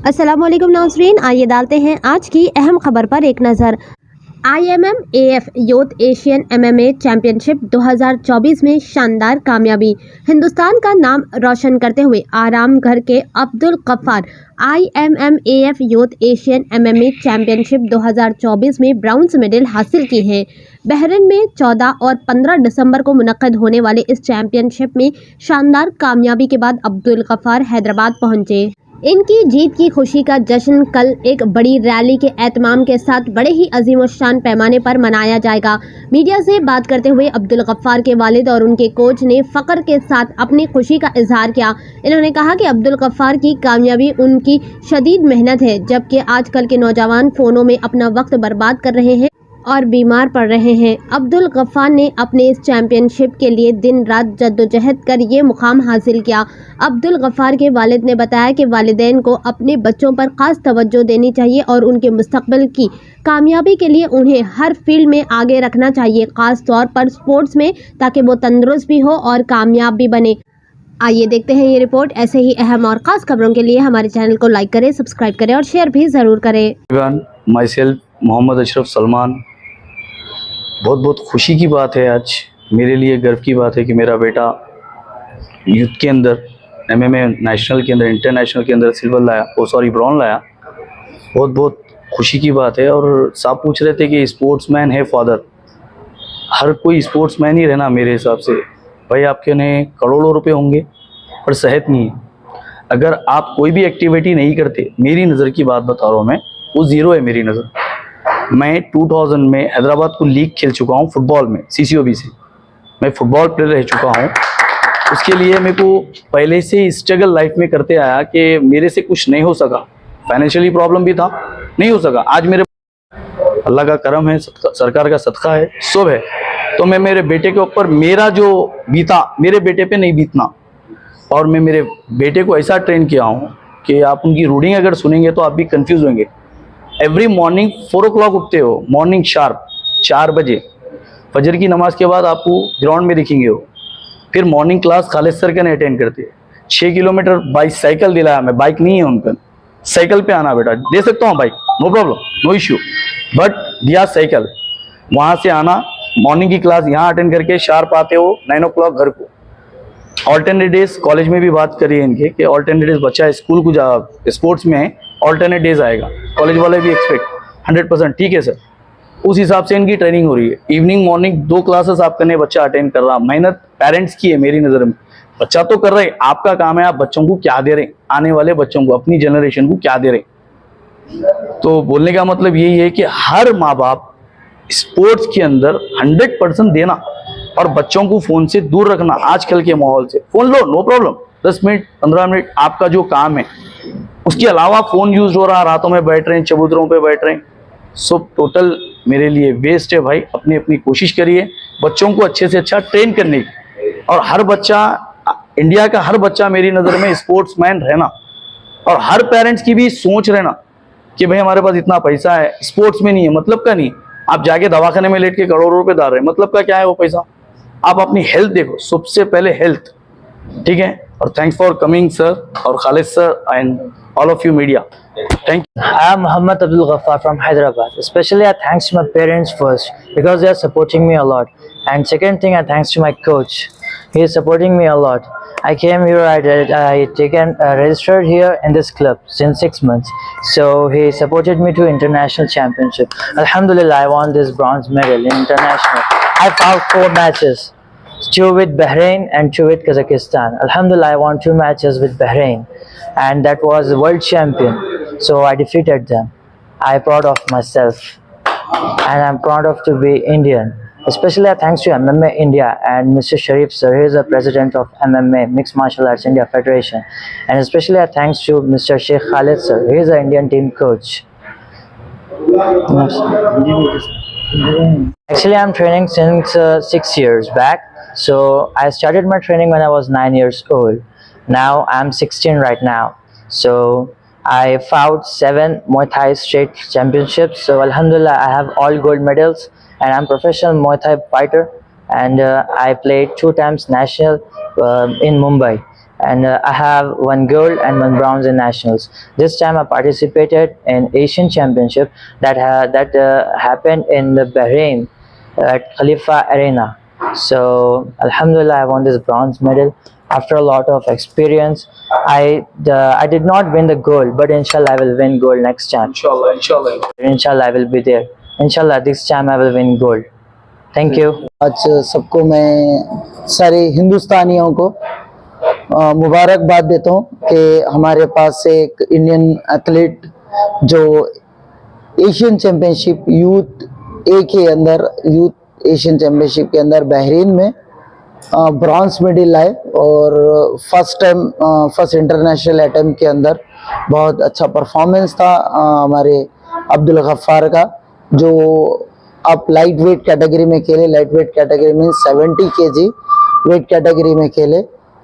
अस्सलाम वालेकुम नाज़रीन, आइए डालते हैं आज की अहम खबर पर एक नज़र। IMMAF youth Asian MMA championship 2024 में शानदार कामयाबी। हिंदुस्तान का नाम रोशन करते हुए आराम घर के Abdul Gaffar IMMAF youth Asian MMA championship 2024 में ब्राउन्ज मेडल हासिल की हैं। बहरीन में 14 और 15 दिसंबर को मुनक्कद होने वाले इस चैंपियनशिप में शानदार कामयाबी के बाद अब्दुल गफ्फार हैदराबाद पहुंचे। इनकी जीत की खुशी का जश्न कल एक बड़ी रैली के एहतमाम के साथ बड़े ही अजीमशान पैमाने पर मनाया जाएगा। मीडिया से बात करते हुए अब्दुल गफ्फार के वालिद और उनके कोच ने फ़ख्र के साथ अपनी खुशी का इजहार किया। इन्होंने कहा कि अब्दुल गफ्फार की कामयाबी उनकी शदीद मेहनत है, जबकि आजकल के नौजवान फ़ोनों में अपना वक्त बर्बाद कर रहे हैं और बीमार पड़ रहे हैं। अब्दुल गफ्फार ने अपने इस चैंपियनशिप के लिए दिन रात जद्दोजहद कर ये मुकाम हासिल किया। अब्दुल गफ्फार के वालिद ने बताया कि वालिदैन को अपने बच्चों पर ख़ास तवज्जो देनी चाहिए और उनके मुस्तकबिल की कामयाबी के लिए उन्हें हर फील्ड में आगे रखना चाहिए, ख़ास तौर पर स्पोर्ट्स में, ताकि वो तंदुरुस्त भी हो और कामयाब भी बने। आइए देखते हैं ये रिपोर्ट। ऐसे ही अहम और ख़ास खबरों के लिए हमारे चैनल को लाइक करें, सब्सक्राइब करें और शेयर भी ज़रूर करें। Myself Mohammad Ashraf Salman. बहुत बहुत खुशी की बात है, आज मेरे लिए गर्व की बात है कि मेरा बेटा यूथ के अंदर MMA नेशनल के अंदर, इंटरनेशनल के अंदर सिल्वर लाया, ब्रॉन्ज लाया। बहुत बहुत खुशी की बात है। और साहब पूछ रहे थे कि स्पोर्ट्समैन है फादर। हर कोई स्पोर्ट्समैन ही रहना मेरे हिसाब से। भाई आपके उन्हें करोड़ों रुपए होंगे पर सेहत नहीं है। अगर आप कोई भी एक्टिविटी नहीं करते, मेरी नज़र की बात बता रहा हूँ मैं, वो ज़ीरो है मेरी नज़र। मैं 2000 में हैदराबाद को लीग खेल चुका हूँ फुटबॉल में, CCOB से। मैं फुटबॉल प्लेयर रह चुका हूँ। उसके लिए मेरे को पहले से ही स्ट्रगल लाइफ में करते आया कि मेरे से कुछ नहीं हो सका। फाइनेंशियली प्रॉब्लम भी था, नहीं हो सका। आज मेरे अल्लाह का करम है, सरकार का सदका है, सब है। तो मैं मेरे बेटे के ऊपर, मेरा जो बीता मेरे बेटे पे नहीं बीतना। और मैं मेरे बेटे को ऐसा ट्रेन किया हूँ कि आप उनकी रूटीन अगर सुनेंगे तो आप भी कंफ्यूज होंगे। एवरी मॉर्निंग 4 o'clock उठते हो, मॉर्निंग शार्प 4 बजे फजर की नमाज के बाद आपको ग्राउंड में दिखेंगे हो। फिर मॉर्निंग क्लास खालिद सर का अटेंड करते हैं। 6 किलोमीटर बाइक साइकिल दिलाया मैं, बाइक नहीं है उनका, साइकिल पे आना बेटा दे सकता हूँ bike, no problem, no issue, but दिया साइकिल। वहाँ से आना, मॉर्निंग की क्लास यहाँ अटेंड करके शार्प आते हो 9 o'clock घर को। ऑल्टरनेट डेज कॉलेज में भी बात करिए इनके कि ऑल्टरनेट डेज बच्चा स्कूल को जा स्पोर्ट्स में है, ऑल्टरनेट डेज आएगा। कॉलेज वाले भी एक्सपेक्ट 100%, ठीक है सर। उस हिसाब से इनकी ट्रेनिंग हो रही है। इवनिंग मॉर्निंग 2 क्लासेस आप करने, बच्चा अटेंड कर रहा। मेहनत पेरेंट्स की है मेरी नज़र में। बच्चा तो कर रहे, आपका काम है आप बच्चों को क्या दे रहे, आने वाले बच्चों को, अपनी जनरेशन को क्या दे रहे। तो बोलने का मतलब यही है कि हर माँ बाप स्पोर्ट्स के अंदर 100% देना और बच्चों को फ़ोन से दूर रखना। आजकल के माहौल से फ़ोन लो, नो प्रॉब्लम, 10 मिनट 15 मिनट आपका जो काम है, उसके अलावा फ़ोन यूज़ हो रहा, रातों में बैठ रहे हैं, चबूतरों पे बैठ रहे हैं, सब टोटल मेरे लिए वेस्ट है। भाई अपनी अपनी कोशिश करिए बच्चों को अच्छे से अच्छा ट्रेन करने की। और हर बच्चा, इंडिया का हर बच्चा मेरी नज़र में स्पोर्ट्समैन रहना। और हर पेरेंट्स की भी सोच रहना कि भाई हमारे पास इतना पैसा है, स्पोर्ट्स में नहीं है, मतलब का नहीं। आप जाके दवाखाने में लेट के करोड़ों रुपए डाल रहे हैं, मतलब का क्या है वो पैसा। आप अपनी हेल्थ देखो, सबसे पहले हेल्थ, ठीक है। और थैंक्स फॉर कमिंग सर और Khalid sir and all of you media. Thank you. I am Muhammad Abdul Ghaffar from Hyderabad. Especially I thanks to my parents first because they are supporting me a lot. And second thing, I thanks to my coach. He is supporting me a lot. I came here, I taken registered here in this club since 6 months. So he supported me to international championship. Alhamdulillah, I won this bronze medal in international. I fought 4 matches. 2 with Bahrain and 2 with Kazakhstan. Alhamdulillah, I won 2 matches with Bahrain, and that was world champion. So I defeated them. I'm proud of myself, and I'm proud of to be Indian. Especially thanks to MMA India and Mr. Sharif sir. He is the president of MMA Mixed Martial Arts India Federation, and especially thanks to Mr. Sheikh Khalid sir. He is the Indian team coach. Actually, I'm training since 6 years back. So I started my training when I was 9 years old. Now I'm 16 right now. So I fought 7 Muay Thai state championships. So Alhamdulillah, I have all gold medals, and I'm professional Muay Thai fighter. And I played 2 times national in Mumbai. and I have 1 gold and 1 bronze in nationals. This time I participated in Asian Championship that happened in the Bahrain at Khalifa Arena. So Alhamdulillah, I won this bronze medal after a lot of experience. I did not win the gold, but inshallah I will win gold next time. Inshallah I will be there. Inshallah this time I will win gold. Thank you. आज सबको मैं सारे हिंदुस्तानियों को मुबारकबाद देता हूँ कि हमारे पास एक इंडियन एथलीट जो एशियन चैम्पियनशिप यूथ ए के अंदर यूथ एशियन चैम्पियनशिप के अंदर बहरीन में ब्रॉन्ज मेडल लाए और फर्स्ट इंटरनेशनल अटेम्प्ट के अंदर बहुत अच्छा परफॉर्मेंस था हमारे अब्दुल गफ्फार का, जो आप लाइट वेट कैटेगरी में खेले। लाइट वेट कैटेगरी में 70 kg वेट कैटेगरी में खेले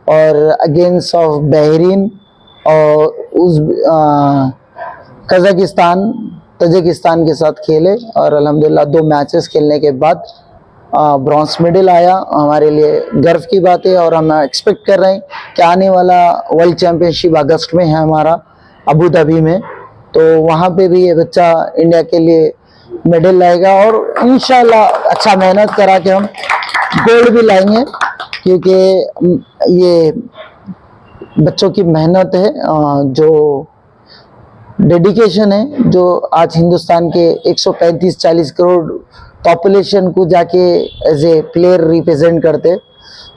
और अगेंस्ट ऑफ बहरीन और तजाकिस्तान के साथ खेले और अल्हम्दुलिल्लाह 2 मैचेस खेलने के बाद ब्रॉन्ज मेडल आया। हमारे लिए गर्व की बात है और हम एक्सपेक्ट कर रहे हैं कि आने वाला वर्ल्ड चैम्पियनशिप अगस्त में है हमारा अबू धाबी में, तो वहाँ पे भी ये बच्चा इंडिया के लिए मेडल लाएगा और इंशाल्लाह अच्छा मेहनत करा के हम गोल्ड भी लाएंगे, क्योंकि ये बच्चों की मेहनत है, जो डेडिकेशन है, जो आज हिंदुस्तान के 135-40 करोड़ पॉपुलेशन को जाके एज ए प्लेयर रिप्रेजेंट करते,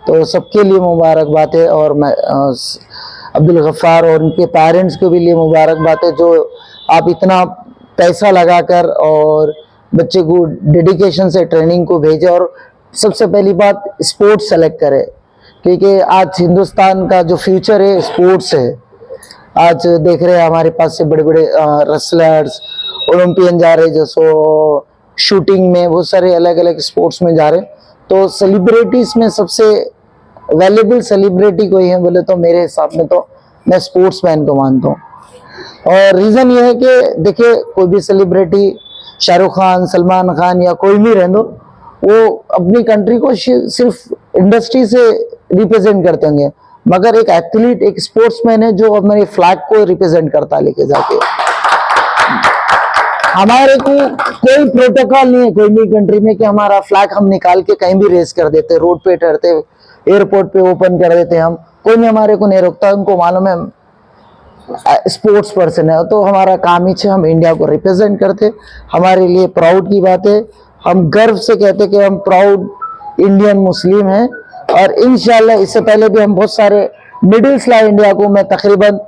तो सबके लिए मुबारकबाद है। और मैं अब्दुल गफ्फार और उनके पेरेंट्स को भी लिए मुबारकबाद है, जो आप इतना पैसा लगाकर और बच्चे को डेडिकेशन से ट्रेनिंग को भेजे और सबसे पहली बात स्पोर्ट्स सेलेक्ट करे, क्योंकि आज हिंदुस्तान का जो फ्यूचर है स्पोर्ट्स है। आज देख रहे हैं हमारे पास से बड़े बड़े रेसलर्स ओलंपियन जा रहे, जैसो शूटिंग में बहुत सारे अलग अलग स्पोर्ट्स में जा रहे, तो सेलिब्रिटीज में सबसे वैल्यूबल सेलिब्रिटी कोई है बोले तो मेरे हिसाब में तो मैं स्पोर्ट्स मैन को मानता हूँ। और रीज़न ये है कि देखिए कोई भी सेलिब्रिटी शाहरुख खान, सलमान खान या कोई भी रहने दो, वो अपनी कंट्री को सिर्फ इंडस्ट्री से रिप्रेजेंट करते होंगे, मगर एक एथलीट एक स्पोर्ट्समैन है जो अपने फ्लैग को रिप्रेजेंट करता है लेके जाके। हमारे को कोई प्रोटोकॉल नहीं है कोई भी कंट्री में कि हमारा फ्लैग हम निकाल के कहीं भी रेस कर देते, रोड पे ठहरते, एयरपोर्ट पे ओपन कर देते, हम कोई भी हमारे को नहीं रोकता। उनको मालूम है स्पोर्ट्स पर्सन है, तो हमारा काम ही है हम इंडिया को रिप्रेजेंट करते। हमारे लिए प्राउड की बात है, हम गर्व से कहते कि हम प्राउड इंडियन मुस्लिम हैं। और इंशाल्लाह इससे पहले भी हम बहुत सारे मेडल्स लाए इंडिया को। मैं तकरीबन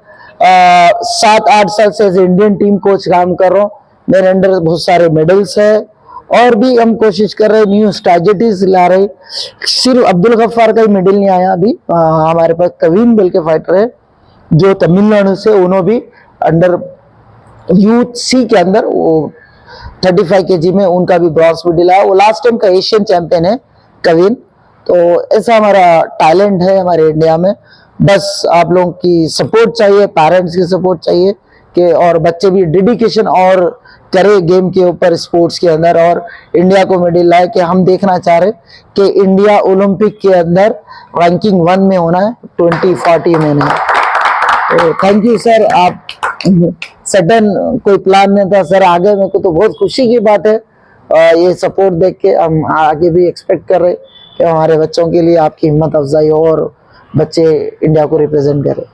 7-8 साल से इंडियन टीम कोच काम कर रहा हूँ, मेरे अंडर बहुत सारे मेडल्स है और भी हम कोशिश कर रहे हैं, न्यू स्ट्रैटेजीज ला रहे। सिर्फ अब्दुल गफ्फार का ही मेडल नहीं आया अभी, हमारे पास कवीन बल के फाइटर है जो तमिलनाडु से, उन्होंने भी अंडर यूथ सी के अंदर वो 35 kg में उनका भी ब्रॉन्ज मेडल आया। वो लास्ट टाइम का एशियन चैंपियन है कवीन। तो ऐसा हमारा टैलेंट है हमारे इंडिया में, बस आप लोगों की सपोर्ट चाहिए, पेरेंट्स की सपोर्ट चाहिए कि और बच्चे भी डेडिकेशन और करे गेम के ऊपर, स्पोर्ट्स के अंदर, और इंडिया को मेडल लाए। कि हम देखना चाह रहे कि इंडिया ओलंपिक के अंदर रैंकिंग 1 में होना है 2040 में नहीं। तो थैंक यू सर, आप सडन कोई प्लान नहीं था सर, आगे मेरे को तो बहुत खुशी की बात है। ये सपोर्ट देख के हम आगे भी एक्सपेक्ट कर रहे कि हमारे बच्चों के लिए आपकी हिम्मत अफजाई हो और बच्चे इंडिया को रिप्रेजेंट करें।